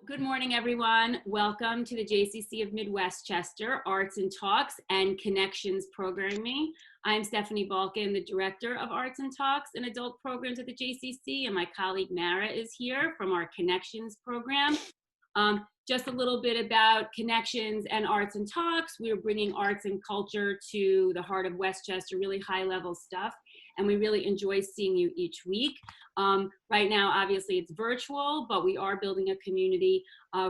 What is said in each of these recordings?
Good morning, everyone. Welcome to the JCC of Mid-Westchester Arts and Talks and Connections Programming. I'm Stephanie Balkin, the Director of Arts and Talks and Adult Programs at the JCC, and my colleague Mara is here from our Connections program. Just a little bit about Connections and Arts and Talks. We're bringing arts and culture to the heart of Westchester, really high-level stuff, and we really enjoy seeing you each week. Right now, obviously, it's virtual, but we are building a community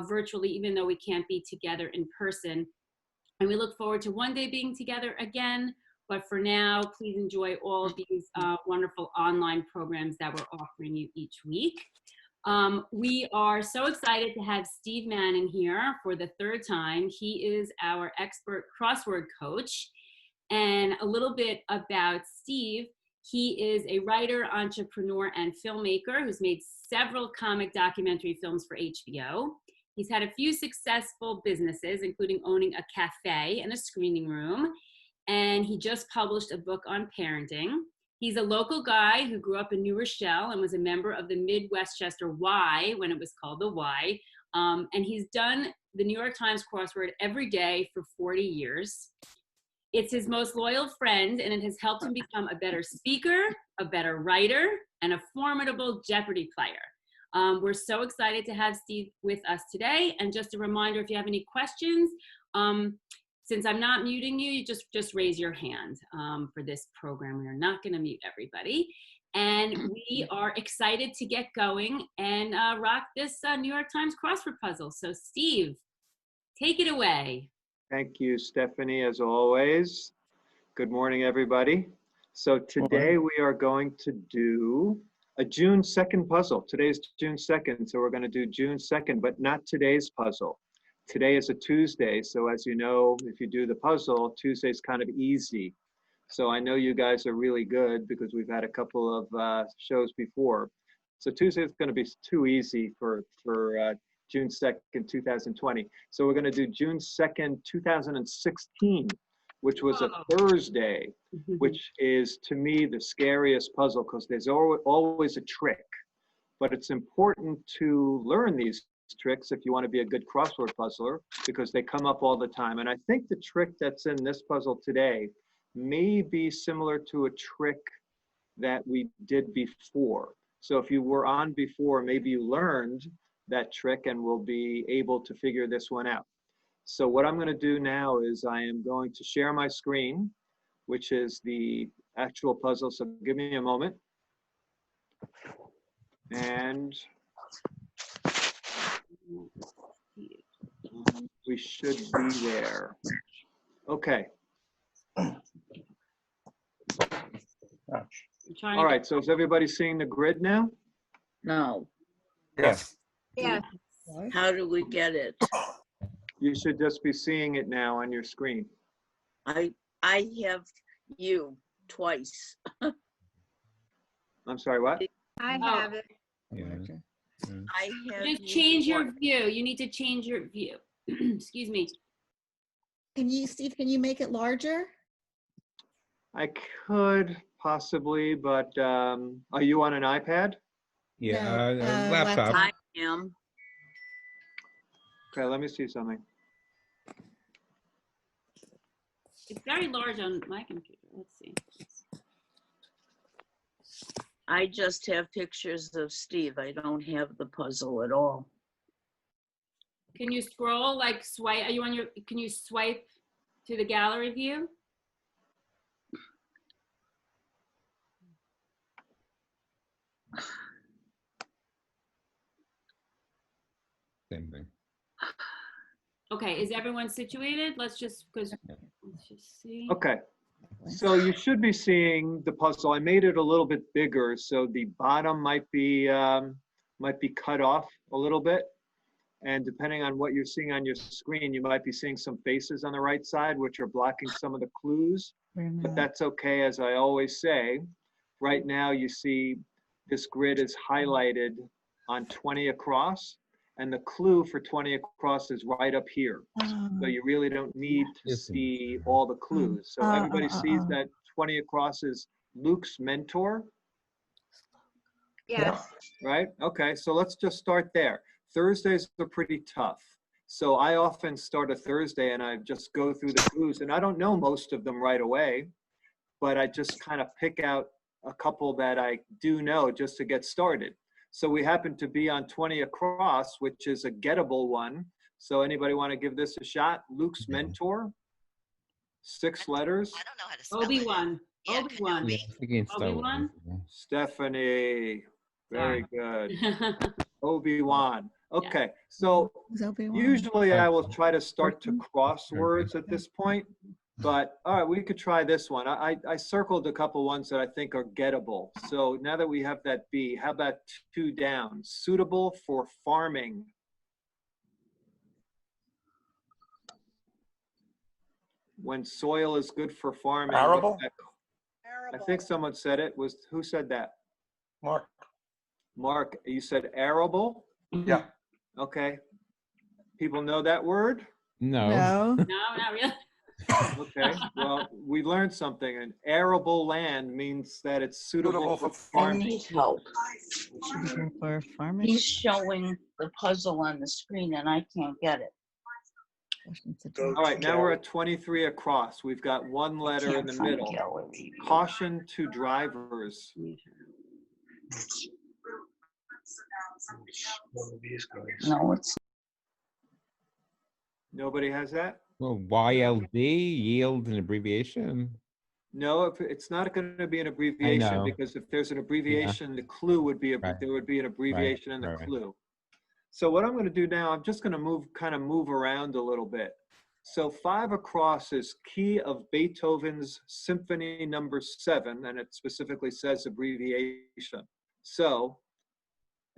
virtually, even though we can't be together in person. And we look forward to one day being together again. But for now, please enjoy all of these wonderful online programs that we're offering you each week. We are so excited to have Steve Manning here for the third time. He is our expert crossword coach. And a little bit about Steve. He is a writer, entrepreneur, and filmmaker who's made several comic documentary films for HBO. He's had a few successful businesses, including owning a cafe and a screening room. And he just published a book on parenting. He's a local guy who grew up in New Rochelle and was a member of the Mid-Westchester Y when it was called the Y. And he's done the New York Times crossword every day for 40 years. It's his most loyal friend, and it has helped him become a better speaker, a better writer, and a formidable Jeopardy player. We're so excited to have Steve with us today. And just a reminder, if you have any questions, since I'm not muting you, you just raise your hand for this program. We are not going to mute everybody. And we are excited to get going and rock this New York Times crossword puzzle. So Steve, take it away. Thank you, Stephanie, as always. Good morning, everybody. So today we are going to do a June 2nd puzzle. Today's June 2nd, so we're going to do June 2nd, but not today's puzzle. Today is a Tuesday, so as you know, if you do the puzzle, Tuesday's kind of easy. So I know you guys are really good because we've had a couple of shows before. So Tuesday's going to be too easy for June 2nd, 2020. So we're going to do June 2nd, 2016, which was a Thursday, which is, to me, the scariest puzzle because there's always a trick. But it's important to learn these tricks if you want to be a good crossword puzzler because they come up all the time. And I think the trick that's in this puzzle today may be similar to a trick that we did before. So if you were on before, maybe you learned that trick and will be able to figure this one out. So what I'm going to do now is I am going to share my screen, which is the actual puzzle. So give me a moment. And we should be there. Okay. All right, so is everybody seeing the grid now? No. Yes. Yeah. How do we get it? You should just be seeing it now on your screen. I have you twice. I'm sorry, what? I have it. Yeah. I have Just you change your twice. view. You need to change your view. Excuse me. Can you, Steve, can you make it larger? I could possibly, but are you on an iPad? Yeah, No, laptop. I am. Okay, let me see something. It's very large on my computer. Let's see. I just have pictures of Steve. I don't have the puzzle at all. Can you scroll, like swipe? Are you on your, can you swipe to the gallery view? Same thing. Okay, is everyone situated? Let's just see. Okay, so you should be seeing the puzzle. I made it a little bit bigger, so the bottom might be cut off a little bit. And depending on what you're seeing on your screen, you might be seeing some faces on the right side, which are blocking some of the clues. But that's okay, as I always say. Right now, you see this grid is highlighted on 20 across, and the clue for 20 across is right up here. So you really don't need to see all the clues. So everybody sees that 20 across is Luke's mentor. Yes. Right? Okay, so let's just start there. Thursdays are pretty tough. So I often start a Thursday and I just go through the clues, and I don't know most of them right away, but I just kind of pick out a couple that I do know just to get started. So we happen to be on 20 across, which is a gettable one. So anybody want to give this a shot? Luke's Yeah. mentor, 6 letters. I don't know how to spell it. Obi-Wan. Yeah, Obi-Wan. Yeah, I was thinking Star Wars. Obi-Wan? Stephanie, very good. Sorry. Obi-Wan. Okay, so Who's Obi-Wan? usually I will try to start to Orton? crosswords at this point, but all right, we could try this one. I circled a couple ones that I think are gettable. So now that we have that B, how about 2 down? Suitable for farming. When soil is good for farming. what's Arable? that? I think someone said it. Who said that? Mark. Mark, you said arable? Yeah. Okay. People know that word? No. No. No, not really. Okay, well, we learned something. An arable land means that it's suitable for I farming. need help. Suitable for farming. He's showing the puzzle on the screen and I can't get it. All right, now we're at 23 across. We've got 1 letter in Can't the find middle. gallery. Caution to drivers. No, it's Nobody has that? Well, YLD, yield an abbreviation. No, it's not going to be an abbreviation know. because if there's an abbreviation, the clue would be, Right. there would be an abbreviation in the right. clue. So what I'm going to do now, I'm just going to kind of move around a little bit. So 5 across is key of Beethoven's Symphony No. 7, and it specifically says abbreviation. So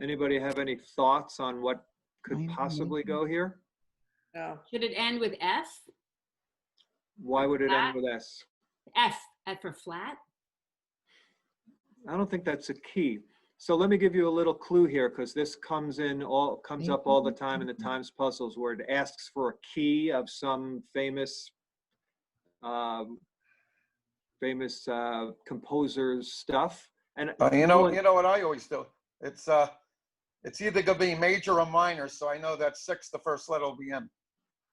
anybody have any thoughts on what could possibly go here? No. Should it end with F? Why would it end with S? F for flat? I don't think that's a key. So let me give you a little clue here, because this comes up all the time in the Times puzzles, where it asks for a key of some famous composer's stuff. And You know what I always do? It's either gonna be major or minor, so I know that 6, the first letter will be in.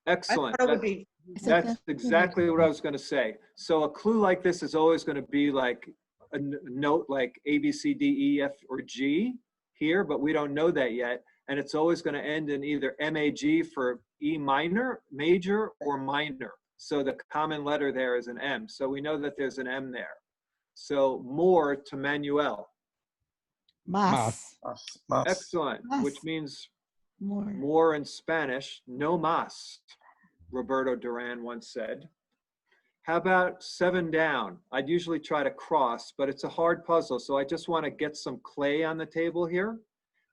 excellent. I thought it would be, That's exactly what I was going to say. So a clue like this is always going to be like a note like A, B, C, D, E, F, or G here, but we don't know that yet. And it's always going to end in either MAG for E minor, major, or minor. So the common letter there is an M. So we know that there's an M there. So more to Manuel. Mas. Mas. Excellent, Mas. which means More. more in Spanish, no más, Roberto Duran once said. How about 7 down? I'd usually try to cross, but it's a hard puzzle, so I just want to get some clay on the table here.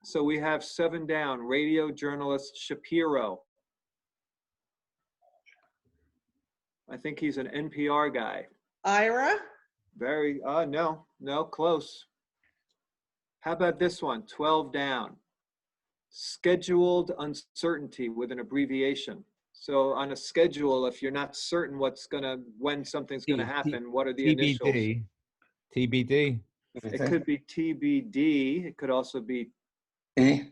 So we have 7 down, radio journalist Shapiro. I think he's an NPR guy. Ira? No, close. How about this one, 12 down? Scheduled uncertainty with an abbreviation. So on a schedule, if you're not certain when something's gonna happen, what are the initials? TBD. TBD. It could be TBD. It could also be E.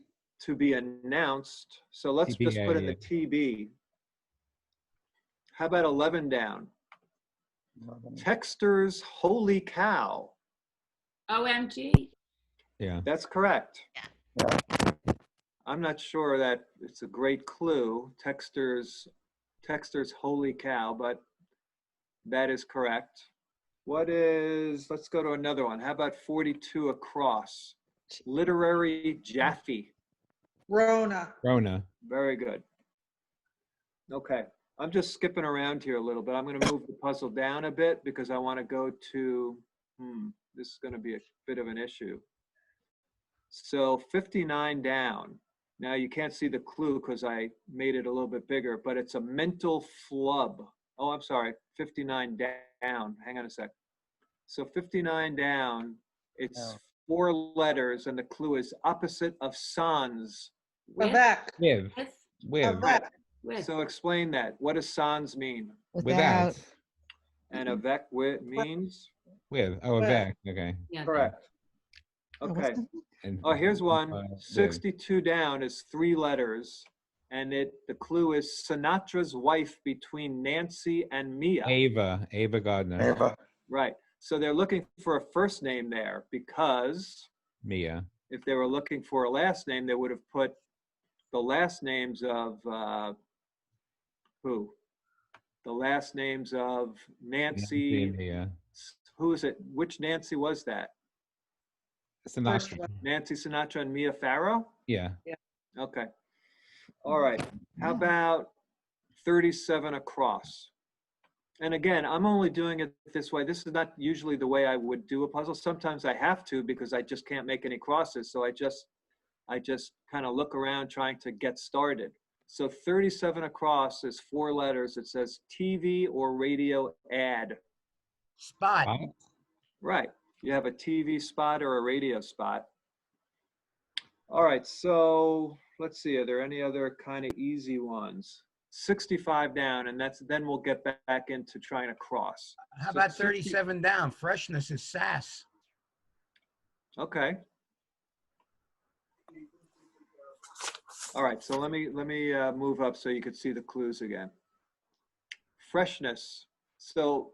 to be announced. So let's just put in the TBA. TB. How about 11 down? Texter's holy cow. OMG? Yeah. That's correct. Yeah. I'm not sure that it's a great clue, Texter's holy cow, but that is correct. Let's go to another one. How about 42 across? Literary Jaffe. Rona. Rona. Very good. Okay, I'm just skipping around here a little bit. I'm going to move the puzzle down a bit because I want to go to, this is going to be a bit of an issue. So 59 down. Now you can't see the clue because I made it a little bit bigger, but it's a mental flub. Oh, I'm sorry, 59 down. Hang on a sec. So 59 down, it's 4 letters, and the clue is opposite of sans. Avec. With. With. With. So explain that. What does sans mean? Without. And avec means? With. Oh, With. avec. Okay. Yeah. Correct. Okay. And Oh, here's one. the 62 down is 3 letters. And the clue is Sinatra's wife between Nancy and Mia. Ava Gardner, Ava. Right. So they're looking for a first name there because Mia. if they were looking for a last name, they would have put the last names of who? The last names of Nancy and Nancy. Mia. Who is it? Which Nancy was that? First Sinatra. one. Nancy Sinatra and Mia Farrow? Yeah. Okay. All right. How about 37 across? And again, I'm only doing it this way. This is not usually the way I would do a puzzle. Sometimes I have to because I just can't make any crosses. So I just kind of look around trying to get started. So 37 across is 4 letters. It says TV or radio ad. Spot. Right. You have a TV spot or a radio spot. All right. So let's see. Are there any other kind of easy ones? 65 down, and then we'll get back into trying to cross. How So about 60 37 down? Freshness is sass. Okay. All right, so let me move up so you can see the clues again. Freshness. So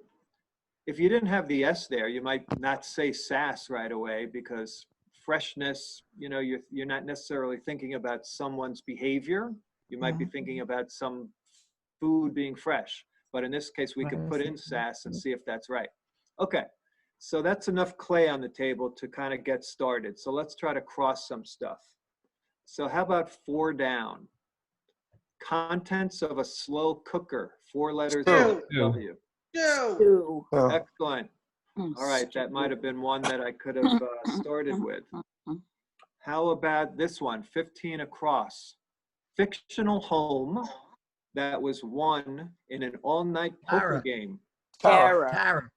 if you didn't have the S there, you might not say sass right away because freshness, you know, you're not necessarily thinking about someone's behavior. You might be thinking about some food being fresh. But in this case, we can put in sass and see if that's right. Okay, so that's enough clay on the table to kind of get started. So let's try to cross some stuff. So how about 4 down? Contents of a slow cooker, 4 letters Two. W. Two. Two. Oh, Excellent. All right, that might have been one that I could have started with. How about this one, 15 across? Fictional home that was won in an all-night poker Tara. game. Tara. Tara.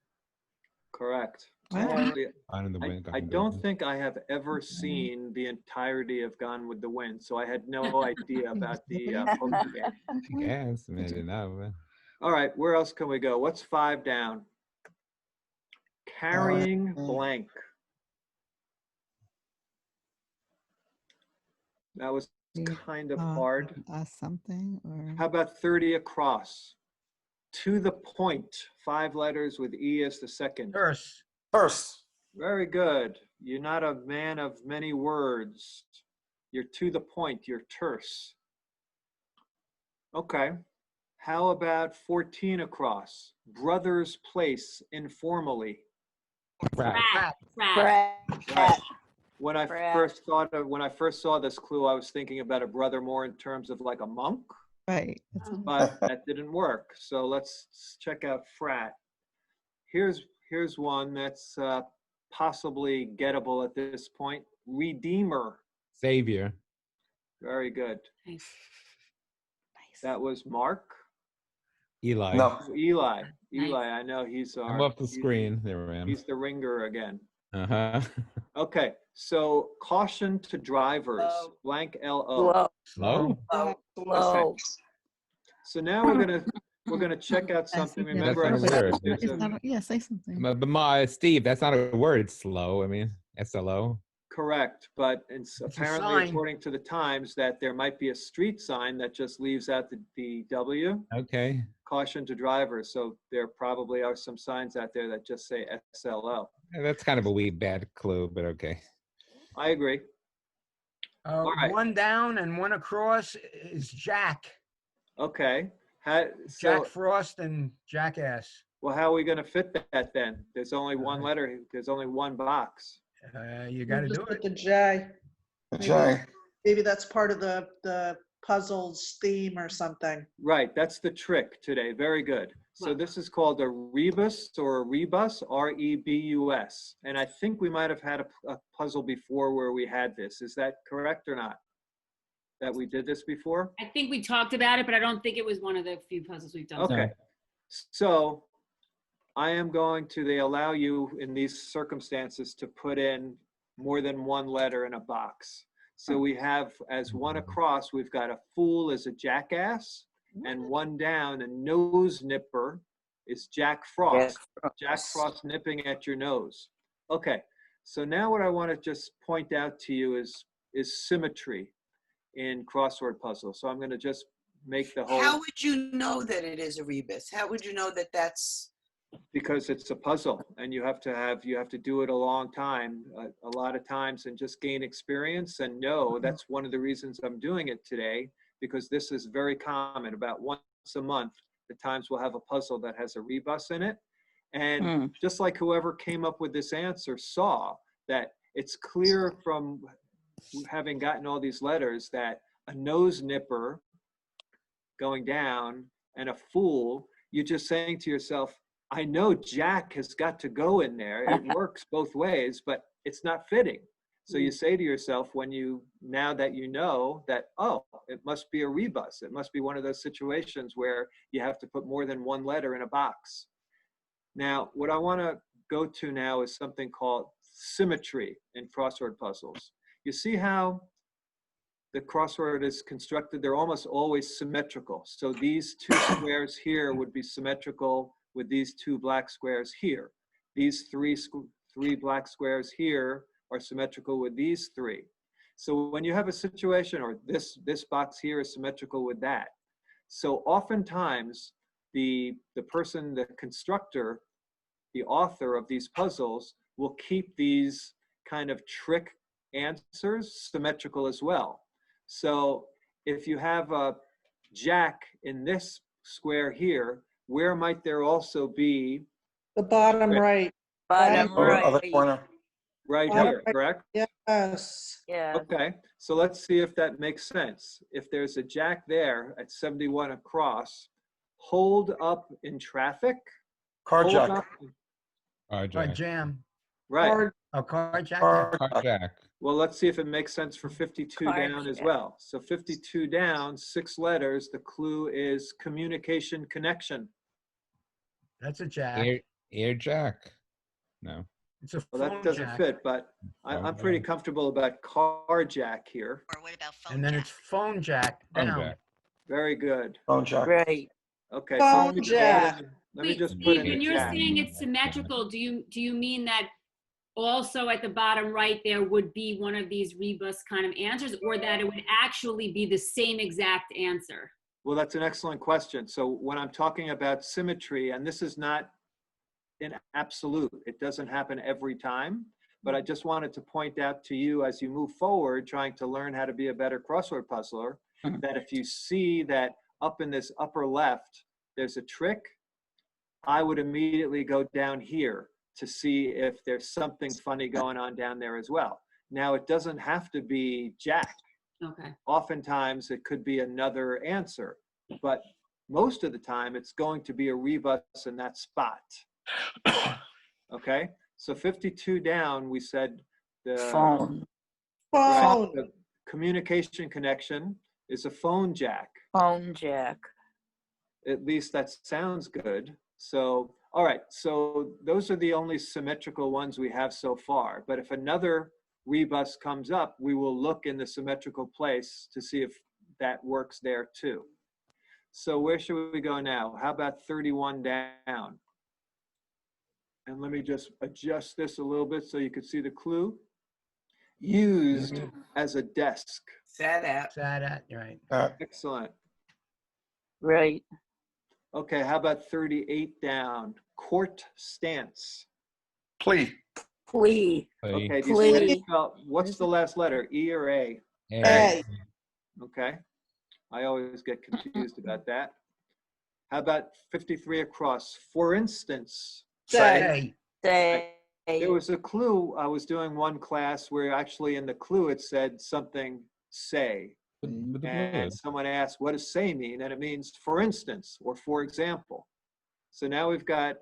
Correct. Wow. Actually, Finding the Wind, I Gone with the don't Wind. think I have ever seen the entirety of Gone with the Wind, so I had no idea about the poker game. Yes, maybe not. All right, where else can we go? What's 5 down? Carrying blank. That was kind of hard. Something or How about 30 across? To the point, 5 letters with E as the second. Nurse. First. Very good. You're not a man of many words. You're to the point, you're terse. Okay. How about 14 across? Brother's place informally. Right. Frat. Right. When I Frat. first saw this clue, I was thinking about a brother more in terms of like a monk, right. but that didn't work. So let's check out frat. Here's one that's possibly gettable at this point. Redeemer. Savior. Very good. Nice. That was Mark. Eli. No. Eli. Nice. Eli, I know he's our. I'm off the screen. There I am. He's the ringer again. Uh-huh. Okay, so caution to drivers, Slow. blank LO. Slow. Slow? Slow. So now we're gonna check out something. Yeah, Remember, I that's said not a word. there's It's a- not, yeah, say something. But Steve, that's not a word, slow. I mean, SLO. correct, but it's a apparently sign. according to the Times that there might be a street sign that just leaves out the W. Okay. Caution to drivers. So there probably are some signs out there that just say SLO. That's kind of a wee bad clue, but okay. I agree. All right. 1 down and 1 across is Jack. Okay. Jack Frost and Jackass. Well, how are we going to fit that then? There's only one letter. There's only one box. You got to Just do put it. the J. J. Maybe that's part of the puzzle's theme or something. Right. That's the trick today. Very good. So Wow. this is called a rebus or a rebus, R-E-B-U-S. And I think we might have had a puzzle before where we had this. Is that correct or not? That we did this before? I think we talked about it, but I don't think it was one of the few puzzles we've done. Okay. So I am going to, they allow you in these circumstances to put in more than one letter in a box. So we have as 1 across, we've got a fool as a jackass, and 1 down, a nose nipper is Jack Frost. Jack Frost nipping at your nose. Okay, So now what I want to just point out to you is symmetry in crossword puzzles. So I'm going to just make the whole. How would you know that it is a rebus? How would you know that that's? Because it's a puzzle, and you have to do it a long time, a lot of times, and just gain experience and know. That's one of the reasons I'm doing it today, because this is very common. About once a month, at times we'll have a puzzle that has a rebus in it. And just like whoever came up with this answer saw that it's clear from having gotten all these letters that a nose nipper going down and a fool, you're just saying to yourself, I know Jack has got to go in there. It works both ways, but it's not fitting. So you say to yourself, now that you know that, oh, it must be a rebus. It must be one of those situations where you have to put more than one letter in a box. Now, what I want to go to now is something called symmetry in crossword puzzles. You see how the crossword is constructed? They're almost always symmetrical. So these two squares here would be symmetrical with these two black squares here. These three black squares here are symmetrical with these three. So when you have a situation, or this box here is symmetrical with that. So oftentimes the person, the constructor, the author of these puzzles will keep these kind of trick answers symmetrical as well. So if you have a Jack in this square here, where might there also be The bottom right. Bottom Other right. corner. right Bottom here, right. correct? Yes. Yeah. Okay, so let's see if that makes sense. If there's a Jack there at 71 across, hold up in traffic. Hold Carjack. up, Car Carjack. jam. right. Or Oh, carjack. Carjack. Well, let's see if it makes sense for 52 down as Carjack. well. So 52 down, 6 letters. The clue is communication connection. That's a jack. Air jack. No. It's a Well, phone that doesn't jack. fit, but I'm pretty comfortable about carjack here. Or what about phone And then jack? it's phone jack Phone down. jack. Very good. Phone jack. Right. Okay, Phone so let me just put jack. in, let me Wait, just put Steve, in the when you're jack. saying it's symmetrical, do you mean that also at the bottom right there would be one of these rebus kind of answers, or that it would actually be the same exact answer? Well, that's an excellent question. So when I'm talking about symmetry, and this is not an absolute, it doesn't happen every time, but I just wanted to point out to you as you move forward, trying to learn how to be a better crossword puzzler, that if you see that up in this upper left, there's a trick, I would immediately go down here to see if there's something funny going on down there as well. Now, it doesn't have to be Jack. Okay. Oftentimes, it could be another answer, but most of the time, it's going to be a rebus in that spot. Okay, so 52 down, we said the Phone. phone. the communication connection is a phone jack. Phone jack. At least that sounds good. So, all right, so those are the only symmetrical ones we have so far. But if another rebus comes up, we will look in the symmetrical place to see if that works there too. So where should we go now? How about 31 down? And let me just adjust this a little bit so you can see the clue. Used as a desk. Sat at. Sat at, right. Excellent. Right. Okay, how about 38 down? Court stance. Plea. Plea. Okay, do you see how you Plea. spell, what's the last letter, E or A? A. Okay, I always get confused about that. How about 53 across? For instance, Say. Say. Say. there was a clue. I was doing one class where actually in the clue it said something say. With the And blue. someone asked, what does say mean? And it means for instance, or for example. So now we've got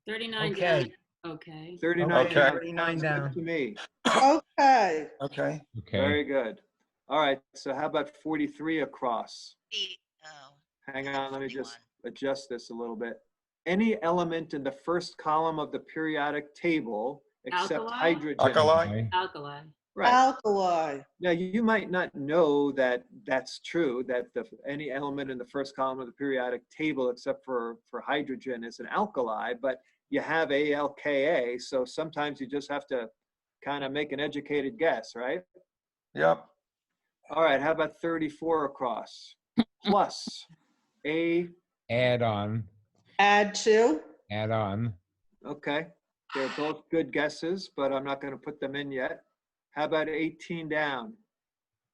39 Okay. down. Okay. 39 Okay. down. 39 Sounds good down. to me. Okay. Okay. Okay. Very good. All right, so how about 43 across? Oh. Hang on, let me just adjust this a little bit. Any element in the first column of the periodic table except Alkali? hydrogen. Alkali. Alkali. Right. Alkali. Now, you might not know that that's true, that any element in the first column of the periodic table except for hydrogen is an alkali, but you have ALKA, so sometimes you just have to kind of make an educated guess, right? Yep. All right, how about 34 across? Plus a, Add on. Add to. Add on. okay. They're both good guesses, but I'm not going to put them in yet. How about 18 down?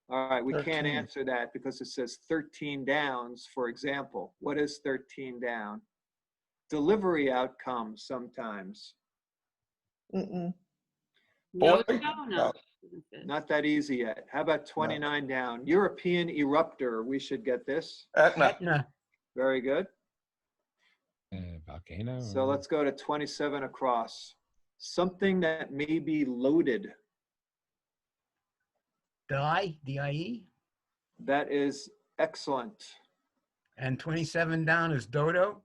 All right, we can't 13. answer that because it says 13 downs, for example. What is 13 down? Delivery outcomes sometimes. Mm-mm. No, Boy, no. Not that easy yet. How about 29 down? European eruptor. We should get this. Etna. Etna. Very good. Volcano. So let's go to 27 across. Something that may be loaded. Die, D-I-E. That is excellent. And 27 down is dodo.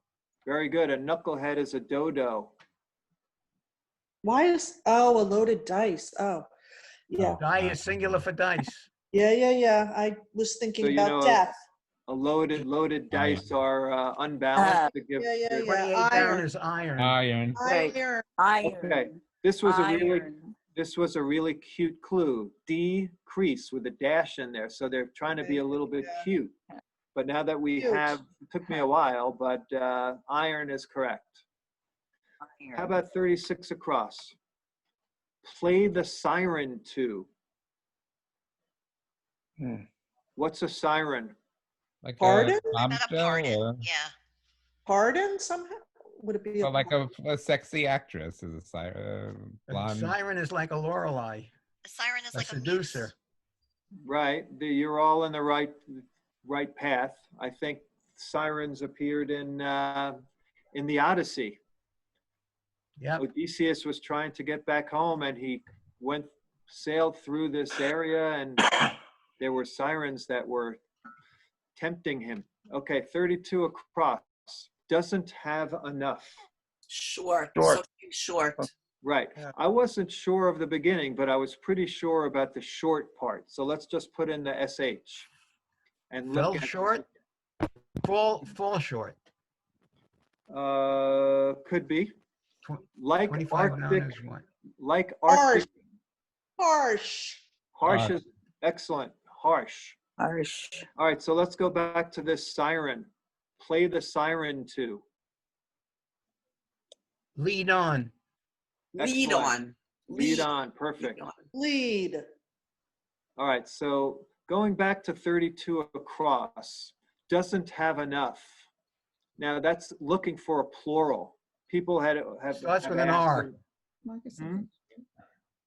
Very good. A knucklehead is a dodo. Why is, oh, a loaded dice. Oh, yeah. Die is singular for dice. Yeah. I was thinking So, you about know, death. A loaded dice are unbalanced to give. Yeah. 28 down Iron. is iron. Iron. Right. Iron. Okay, this was Iron. a really cute clue. Decrease with a dash in there, so they're trying to be a little bit Yeah. cute. But now that we Cute. have, it took me a while, but iron is correct. How about 36 across? Play the siren to. Hmm. What's a siren? Like Pardon? a bombshell or Pardon somehow? Would it be? well, like a sexy actress is a siren. A Blonde. siren is like a Lorelei. A siren is A like a seducer. muse. Right, you're all in the right path. I think sirens appeared in the Odyssey. Yep. Odysseus was trying to get back home, and he sailed through this area, and there were sirens that were tempting him. Okay, 32 across. Doesn't have enough. Short. Short. Something short. Right. Yeah. I wasn't sure of the beginning, but I was pretty sure about the short part. So let's just put in the SH and Fell look at short. Fall short. could be Tw- like 25 down Arctic, is what? like Harsh. Arctic. Harsh. Harsh is excellent. Harsh. Harsh. All right, so let's go back to this siren. Play the siren to. Lead on. Lead Excellent. on. Lead on. Lead Perfect. on. Lead. All right, so going back to 32 across, doesn't have enough. Now that's looking for a plural. People have Starts have with an asked R. them- Marcus, Hmm?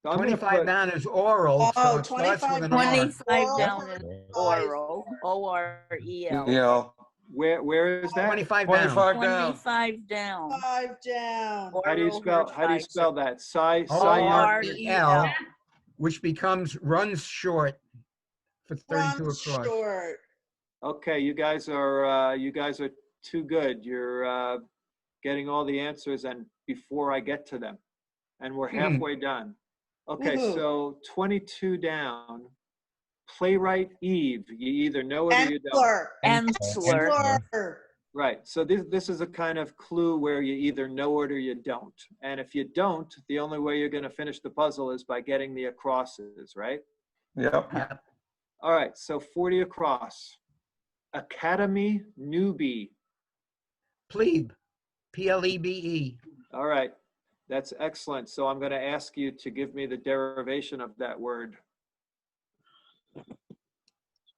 So I'm gonna 25 put- down is oral, so Oh, it starts with 25 an R. 25 down is Oral. oral. O-R-E-L. Yeah. where is that? 25 down. 25 down. 25 down. 5 down. How do you spell that? Cy. O-R-E-L, which becomes runs short for 32 Runs across. short. Okay, you guys are too good. You're getting all the answers and before I get to them, and we're halfway done. Okay, Woohoo. so 22 down. Playwright Eve. You either know it or you don't. Ensler. Ensler. Ensler. Right. So this is a kind of clue where you either know it or you don't. And if you don't, the only way you're going to finish the puzzle is by getting the acrosses, right? Yep. Yep. All right. So 40 across. Academy newbie. Plebe. P-L-E-B-E. All right. That's excellent. So I'm going to ask you to give me the derivation of that word.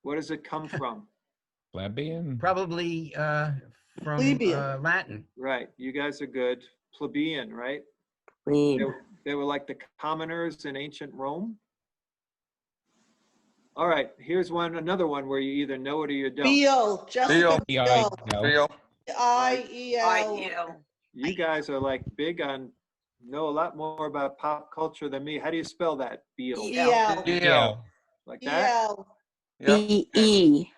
What does it come from? Plebeian. Probably from Plebeian. Latin. Right. You guys are good. Plebeian, right? Plebe. They were like the commoners in ancient Rome. All right, here's another one where you either know it or you don't. Beal. Jessica Beal. B-I-L. Feel. I-E-L. I-E-L. You guys are like know a lot more about pop culture than me. How do you spell that? Beal. E-L. E-L. Like that? E-L. Yep. B-E.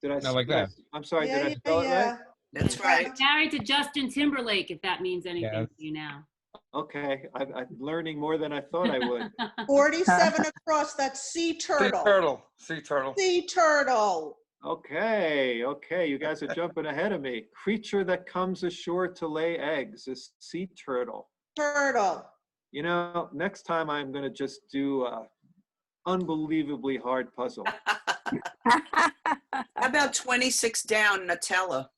Did I? No, like did I- that. I'm sorry. Yeah, Did I spell it right? That's right. Married to Justin Timberlake, if that means anything Yes. to you now. Okay, I'm learning more than I thought I would. 47 across. That's sea Sea turtle. turtle. Sea turtle. Sea turtle. Okay, you guys are jumping ahead of me. Creature that comes ashore to lay eggs is sea turtle. Turtle. You know, next time I'm going to just do a unbelievably hard puzzle. How about 26 down, Nutella?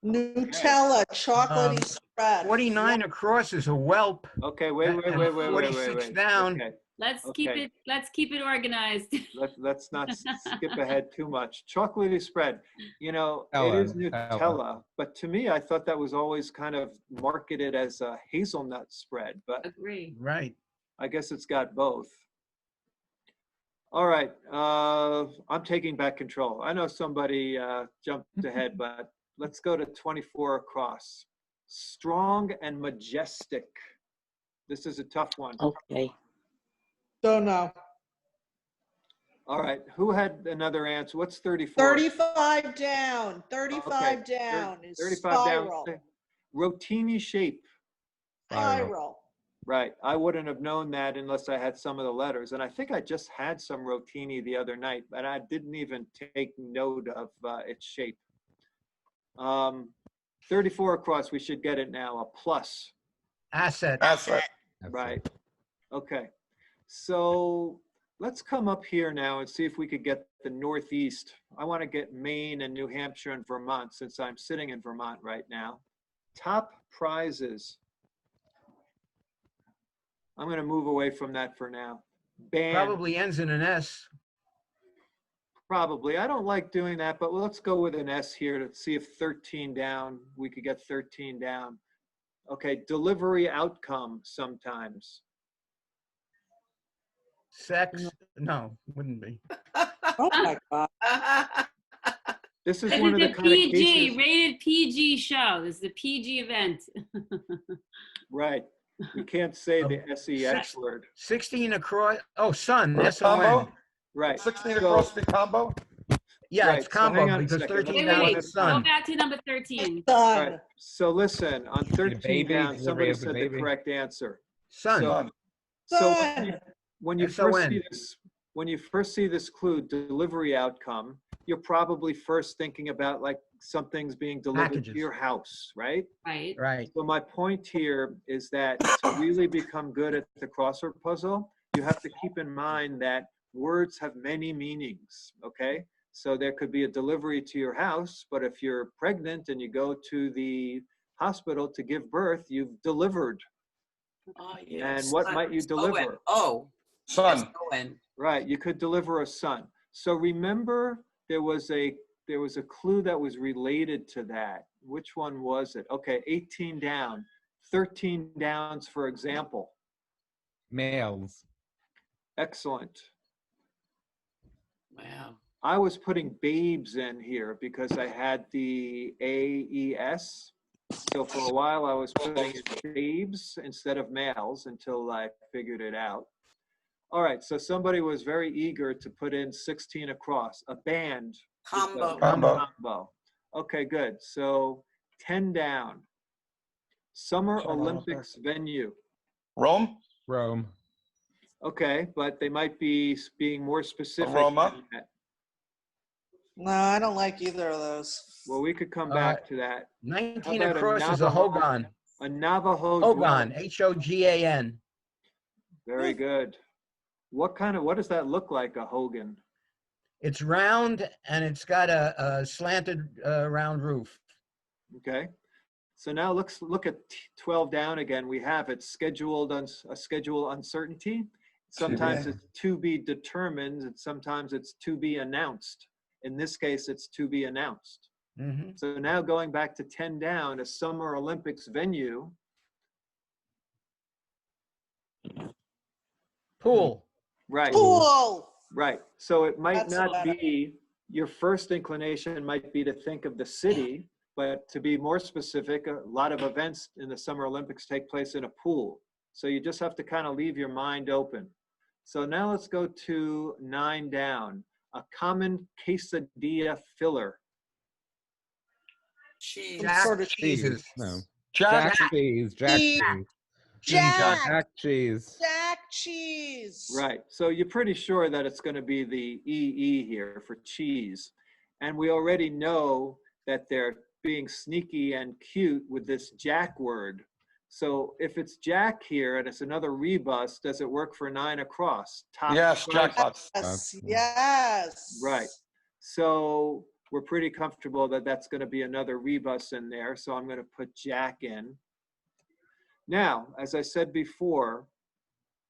Nutella, chocolatey spread. 49 across is a whelp. Okay, wait. And 46 down. Okay, Let's Okay. keep it organized. let's not skip ahead too much. Chocolatey spread, you know, it Nutella, is Nutella, but to me, I thought that was always kind of marketed as a hazelnut spread, but Agree. Right. I guess it's got both. All right, I'm taking back control. I know somebody jumped ahead, but let's go to 24 across. Strong and majestic. This is a tough one. Okay. Don't know. All right, who had another answer? What's 34? 35 down, 35 Okay, down is 35 spiral. down. Rotini shape. Spiral. Right. I wouldn't have known that unless I had some of the letters. And I think I just had some rotini the other night, but I didn't even take note of its shape. 34 across, we should get it now, a plus. Asset. That's right. Right. Okay. So let's come up here now and see if we could get the Northeast. I want to get Maine and New Hampshire and Vermont since I'm sitting in Vermont right now. Top prizes. I'm going to move away from that for now. Band. Probably ends in an S. Probably. I don't like doing that, but let's go with an S here to see if 13 down, we could get 13 down. Okay, delivery outcome sometimes. Sex? No, wouldn't be. Oh my God. This is This one is of the a kind of PG, cases. rated PG show. This is a PG event. Right. We can't say the SEX word. 16 across. Oh, sun. For a S-O-N. combo? Right. 16 So- across the combo? Yeah, Right, it's so hang combo on a because second. 13 Wait, down wait, is go sun. back to number 13. All Done. right. So listen, on 13 baby, down, delivery somebody of the said the baby. correct answer. Sun. So- Done. So Done. when you first see S-O-N. this, when you first see this clue, delivery outcome, you're probably first thinking about like something's being delivered Packages. to your house, right? Right. Right. So my point here is that to really become good at the crossword puzzle, you have to keep in mind that words have many meanings, okay? So there could be a delivery to your house, but if you're pregnant and you go to the hospital to give birth, you've delivered. Oh, yeah. And what Sun. might you deliver? Oh, Sun. S-O-N. Right, you could deliver a son. So remember, there was a clue that was related to that. Which one was it? Okay, 18 down, 13 downs, for example. Males. Excellent. Wow. I was putting babes in here because I had the AES. So for a while I was putting in babes instead of males until I figured it out. All right, so somebody was very eager to put in 16 across, a band. Combo. Combo. Okay, good. So 10 down. Summer Summer Olympics venue. Rome? Rome. Okay, but they might be being more specific. Roma? than that. No, I don't like either of those. Well, we could come back to that. 19 How about a across is a Navajo- Hogan. A Navajo Hogan. dwelling. H-O-G-A-N. Very good. What does that look like, a Hogan? It's round and it's got a slanted round roof. Okay. So now let's look at 12 down again. We have it scheduled on a schedule uncertainty. Sometimes it's to be determined and sometimes it's to be announced. In this case, it's to be announced. Mhm. So now going back to 10 down, a Summer Olympics venue. Pool. Right. Pool. Right. So it might That's not better. be, your first inclination might be to think of the city, but to be more specific, a lot of events in the Summer Olympics take place in a pool. So you just have to kind of leave your mind open. So now let's go to 9 down, a common quesadilla filler. Cheese. Some sort of cheeses. No. Jack. Jack cheese. Jack Cheese. cheese. Jack. Jack cheese. Jack cheese. Right. So you're pretty sure that it's going to be the EE here for cheese. And we already know that they're being sneaky and cute with this Jack word. So if it's Jack here and it's another rebus, does it work for 9 across? Top Yes, front? jackpots. Yes, yes. Right. So we're pretty comfortable that that's going to be another rebus in there. So I'm going to put Jack in. Now, as I said before,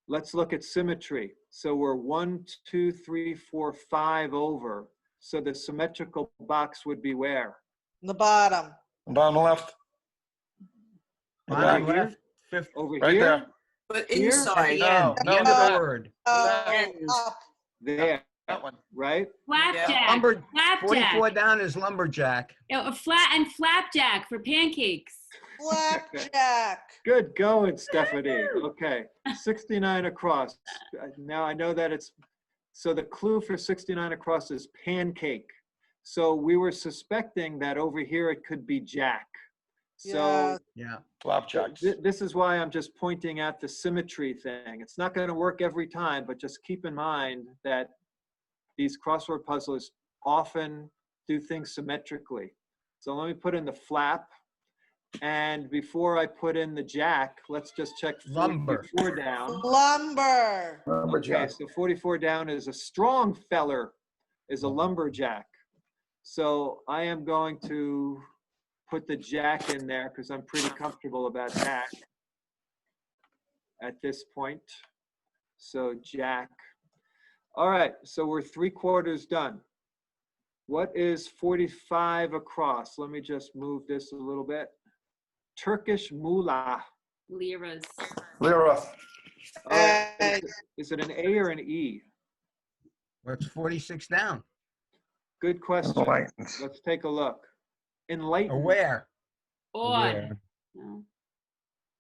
let's look at symmetry. So we're 1, 2, 3, 4, 5 over. So the symmetrical box would be where? The bottom. Bottom left, Bottom Over left, here? fifth, Over right here? there. But Here? at inside, the end, No, the end no, of the that- word. Oh, End. up. There, That one. right? Flapjack. Lumber, Flapjack. 44 down is lumberjack. A flat and flapjack for pancakes. Flapjack. Good going, Stephanie. Okay, 69 across. Now I know that it's, so the clue for 69 across is pancake. So we were suspecting that over here it could be Jack. So Yeah. Flapjacks. this is why I'm just pointing out the symmetry thing. It's not going to work every time, but just keep in mind that these crossword puzzles often do things symmetrically. So let me put in the flap. And before I put in the Jack, let's just check Lumber. 44 down. Lumber. Okay, Lumberjack. so 44 down is a strong feller, is a lumberjack. So I am going to put the Jack in there because I'm pretty comfortable about that at this point. So Jack. All right, so we're 3/4 done. What is 45 across? Let me just move this a little bit. Turkish mullah. Liras. Lyra. All right, Hey. is it an A or an E? What's 46 down? Good question. Enlightened. Let's take a look. Enlightened. Aware. Odd. No.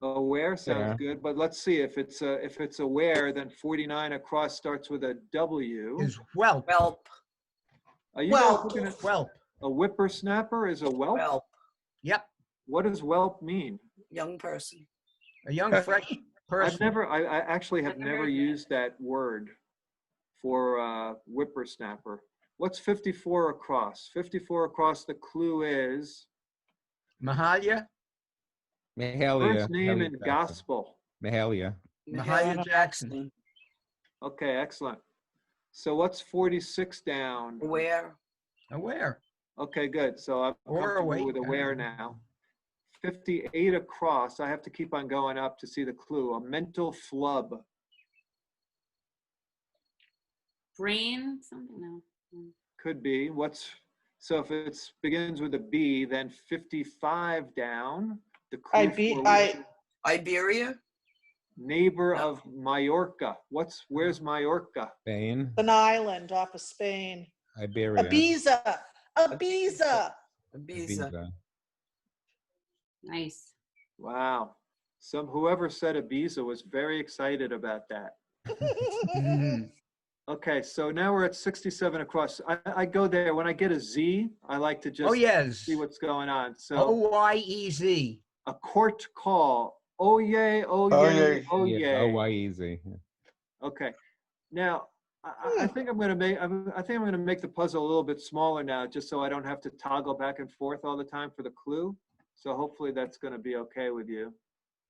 Aware sounds Yeah. good, but let's see if it's aware. Then 49 across starts with a W. Is whelp. whelp, Are you Whelp. guys looking at Whelp. a whippersnapper? Is a whelp? whelp, Yep. What does whelp mean? young person. A young, fresh person. I actually have never used that word for whippersnapper. What's 54 across? 54 across, the clue is Mahalia. Mahalia. first name Mahalia and Jackson. gospel. Mahalia. Mahalia Jackson. Okay, excellent. So what's 46 down? Aware, Aware. Okay, good. So I'm Or comfortable awake, with I aware don't know. now. 58 across, I have to keep on going up to see the clue. A mental flub. Brain. Something. No. Could be. So if it begins with a B, then 55 down. The clue for Iberia, neighbor No. of Mallorca. Where's Mallorca? Spain. An island off of Spain. Iberia. Ibiza. Ibiza. Ibiza. Ibiza. Nice. Wow. Whoever said Ibiza was very excited about that. Okay, so now we're at 67 across. I go there. When I get a Z, I like to just Oh, yes. see what's going on. So OYEZ. a court call. Oh, yay, oh, Oh, yay, yay. oh, Yeah, yay. OYEZ. Okay. Now, I think I'm going to make the puzzle a little bit smaller now, just so I don't have to toggle back and forth all the time for the clue. So hopefully that's going to be okay with you.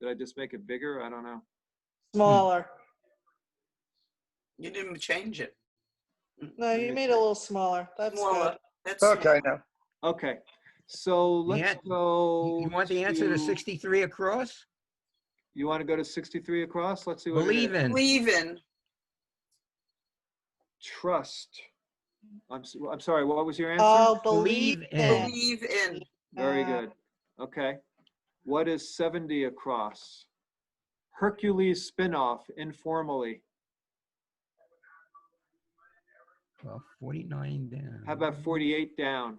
Did I just make it bigger? I don't know. Smaller. You didn't change it. No, you made it a little smaller. That's Smaller. good. That's Okay, now. Okay. So let's Yeah. go. You want the answer to 63 across? You want to go to 63 across? Let's see what Believe it is. in. believe in. Trust. I'm sorry, what was your answer? Oh, believe in. Believe in. Very good. Okay. What is 70 across? Hercules spinoff, informally. Well, 49 down. How about 48 down?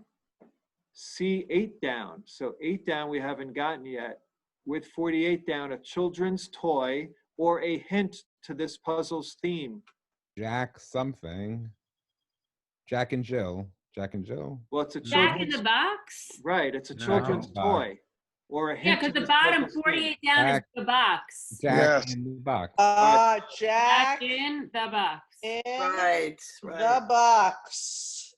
C 8 down. So 8 down we haven't gotten yet. With 48 down, a children's toy or a hint to this puzzle's theme. Jack something. Jack and Jill. Jack and Jill. Well, it's a Jack in children's, the box. right, it's a No. children's toy or a Yeah, hint to because the this bottom puzzle's theme. 48 down Jack. is the box. Jack Yes. in the box. Jack Jack in the box. in Right, the right. box.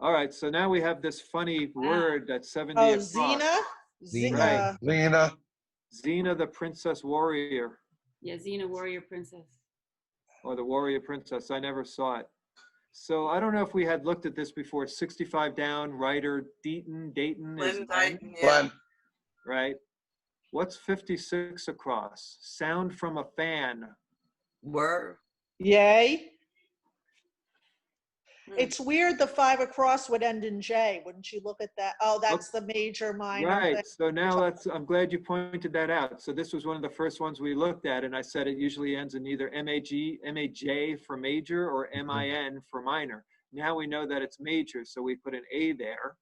All right, so now we have this funny Wow. word that's 70 Oh, across. Xena? Xena. Right. Xena. Lena. Xena the Princess Warrior, Yeah, Xena Warrior Princess. or the Warrior Princess. I never saw it. So I don't know if we had looked at this before. 65 down, Ryder Dayton is Lynn Len, Dighton, yeah. Glenn, right? What's 56 across? Sound from a fan. Were. Yay. Hmm. It's weird the 5 across would end in J. Wouldn't you look at that? Oh, that's the major minor thing. Right, so now I'm glad you pointed that out. So this was one of the first ones we looked at, and I said it usually ends in either MAJ for major or MIN for minor. Now we know that it's major, so we put an A there.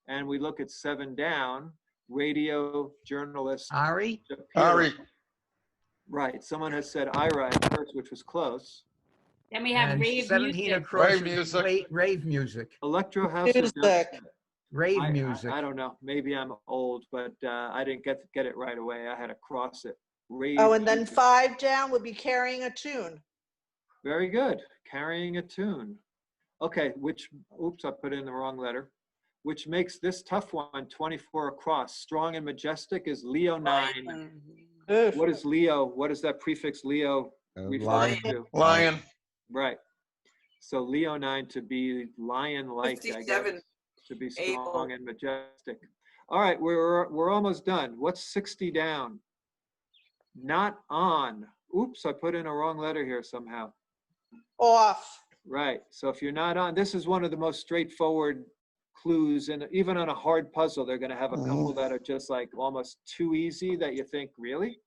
And we look at 7 down, radio journalist. Ari? Shapiro. Ari, Right, someone has said Ira at first, which was close. Then we have And rave 17 music. across. Rave is music. Rave music. Electro House of Music. Dubstep. Rave I music. don't know, maybe I'm old, but I didn't get it right away. I had to cross it. Rave Oh, and then music. 5 down would be carrying a tune. Very good. Carrying a tune. Okay, oops, I put in the wrong letter. Which makes this tough one 24 across. Strong and majestic is Leo 9. Oof. What is Leo? What does that prefix Leo refer Lion. to? Lion, Right. So Leo 9 to be lion-like, I guess. 57. To be Able. strong and majestic. All right, we're almost done. What's 60 down? Not on. Oops, I put in a wrong letter here somehow. Off. Right, so if you're not on, this is one of the most straightforward clues, and even on a hard puzzle, they're gonna have a couple that are just like almost too easy that you think, really?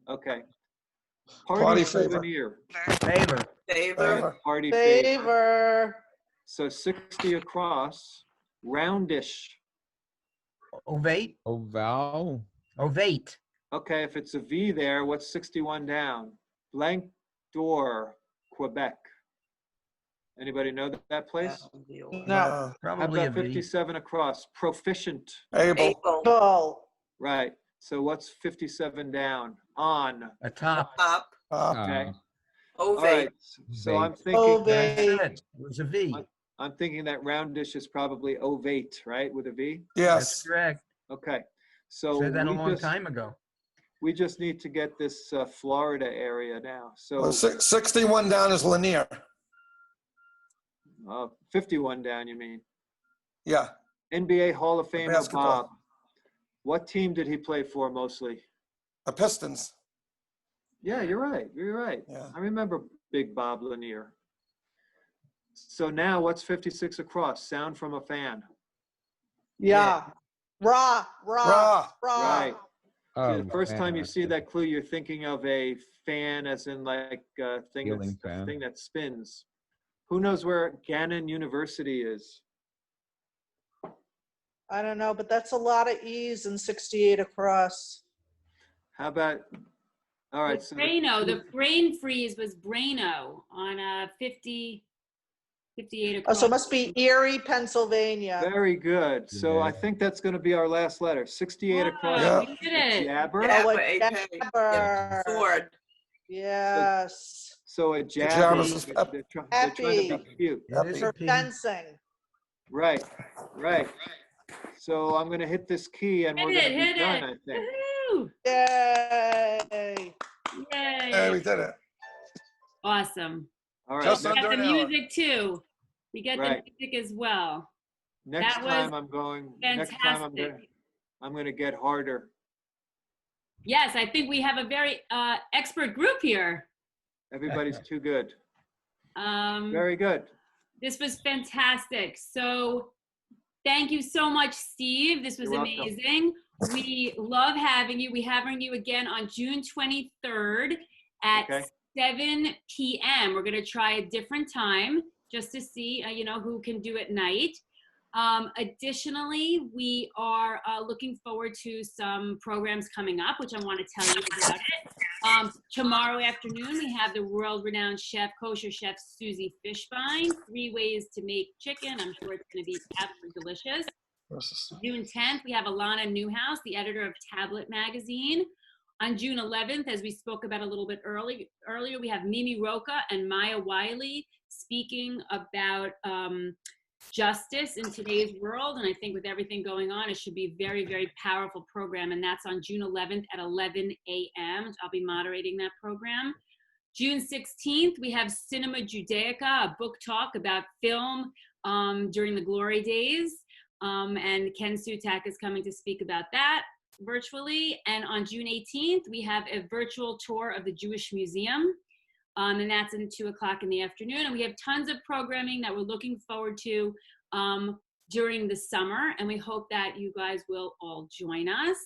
Okay. Party favor. souvenir. Favor. Favor. Party favor. Favor. So 60 across, roundish. Ovate. Oval. Ovate. Okay, if it's a V there, what's 61 down? Blank door, Quebec. Anybody know that place? No. How Probably a about V. 57 across? Proficient. Able, Able. Full. Right. So what's 57 down? On. A top. Up. Okay. All Ovate. right. So I'm Vague. thinking Ovate. It was a V. I'm thinking that roundish is probably ovate, right? With a V. That's yes. correct. Okay. So Said that a we long just time ago. we just need to get this Florida area now. So Well, 61 down is Lanier. 51 down, you mean? Yeah, NBA Hall of Famer basketball. Bob. What team did he play for mostly? The Pistons. Yeah, you're right. You're right. Yeah. I remember Big Bob Lanier. So now what's 56 across? Sound from a fan. Yeah. Rah, rah, Rah. rah. Right. Oh, See, the first time you see fantastic. that clue, you're thinking of a fan as in like a thing Ceiling fan. that spins. Who knows where Gannon University is? I don't know, but that's a lot of E's and 68 across. How about, all right. So Brano, the brain freeze was Brano on 58 Oh, across. so it must be Erie, Pennsylvania. very good. So I Yeah. think that's going to be our last letter. 68 across. Yeah. We did it. Jabber. Yeah, Oh, but a AK. jabber. Sword. Yes. So a Jabber's jabby. is up. They're trying to be cute. It is a For P. fencing. Right. Right. So I'm going to hit this key and we're going to be Hit done, it. I think. Woohoo! Yay. Hey, we Yay. did it. Awesome. All right. Just We Next, got under the an hour. music too. We got Right. the music as well. next that was time I'm going. Next time Fantastic. I'm going to get harder. Yes, I think we have a very expert group here. Everybody's too good. Um, Very good. This was fantastic. So thank you so much, Steve. This was You're welcome. amazing. We love having you. We're having you again on June 23rd at Okay. 7 p.m. We're going to try a different time just to see, who can do it night. Additionally, we are looking forward to some programs coming up, which I want to tell you about it. Tomorrow afternoon, we have the world-renowned chef, kosher chef Susie Fishbein, 3 ways to make chicken. I'm sure it's going to be absolutely delicious. June 10th, we have Alana Newhouse, the editor of Tablet Magazine. On June 11th, as we spoke about a little bit earlier, we have Mimi Roca and Maya Wiley speaking about justice in today's world. And I think with everything going on, it should be a very, very powerful program. And that's on June 11th at 11 a.m. I'll be moderating that program. June 16th, we have Cinema Judaica, a book talk about film during the glory days. And Ken Sutak is coming to speak about that virtually. And on June 18th, we have a virtual tour of the Jewish Museum. And that's at 2 o'clock in the afternoon. And we have tons of programming that we're looking forward to during the summer. And we hope that you guys will all join us.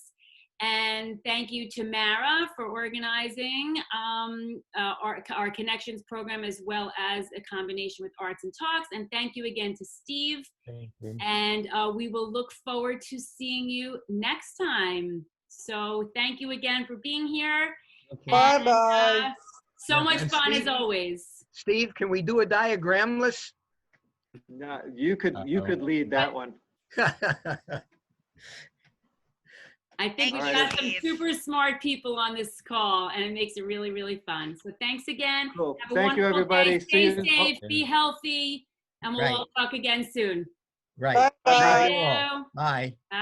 And thank you to Mara for organizing our Connections program, as well as a combination with Arts and Talks. And thank you again to Steve. And we will look forward to seeing you next time. So thank you again for being here. Okay. Bye-bye. So much And fun Steve- as always. Steve, can we do a diagramless? No, you could lead that one. I think we've All got right. some super smart people on this call, and it makes it really, really fun. So thanks again. Cool. Have a Thank you, wonderful everybody. day. See Stay you. safe, be healthy, and we'll Right. all talk again soon. Right. Bye-bye. Thank you Thank all. you. Bye. Bye.